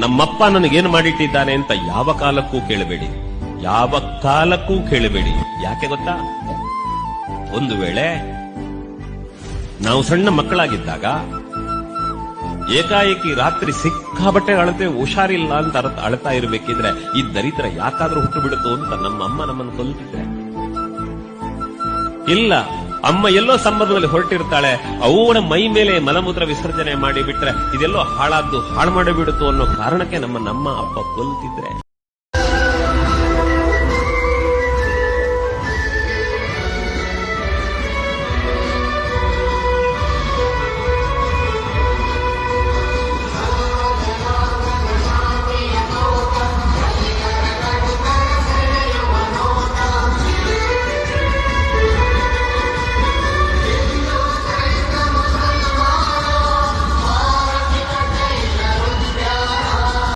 ನಮ್ಮಪ್ಪ ನನಗೇನು ಮಾಡಿಟ್ಟಿದ್ದಾನೆ ಅಂತ ಯಾವ ಕಾಲಕ್ಕೂ ಕೇಳಬೇಡಿ, ಯಾವ ಕಾಲಕ್ಕೂ ಕೇಳಬೇಡಿ. ಯಾಕೆ ಗೊತ್ತಾ? ಒಂದು ವೇಳೆ ನಾವು ಸಣ್ಣ ಮಕ್ಕಳಾಗಿದ್ದಾಗ ಏಕಾಏಕಿ ರಾತ್ರಿ ಸಿಕ್ಕಾಬಟ್ಟೆ ಅಳತೆ ಹುಷಾರಿಲ್ಲ ಅಂತ ಅಳ್ತಾ ಇರಬೇಕಿದ್ರೆ ಈ ದರಿದ್ರ ಯಾಕಾದ್ರೂ ಹುಟ್ಟು ಬಿಡುತ್ತೋ ಅಂತ ನಮ್ಮ ಅಮ್ಮ ನಮ್ಮನ್ನು ಕೊಲ್ತಿದ್ರೆ, ಇಲ್ಲ ಅಮ್ಮ ಎಲ್ಲೋ ಸಂಬಂಧದಲ್ಲಿ ಹೊರಟಿರ್ತಾಳೆ, ಅವಳ ಮೈ ಮೇಲೆ ಮಲಮೂತ್ರ ವಿಸರ್ಜನೆ ಮಾಡಿಬಿಟ್ರೆ ಇದೆಲ್ಲೋ ಹಾಳಾದ್ದು ಹಾಳು ಮಾಡಿಬಿಡುತ್ತೋ ಅನ್ನೋ ಕಾರಣಕ್ಕೆ ನಮ್ಮ ಅಪ್ಪ ಕೊಲ್ತಿದ್ರೆ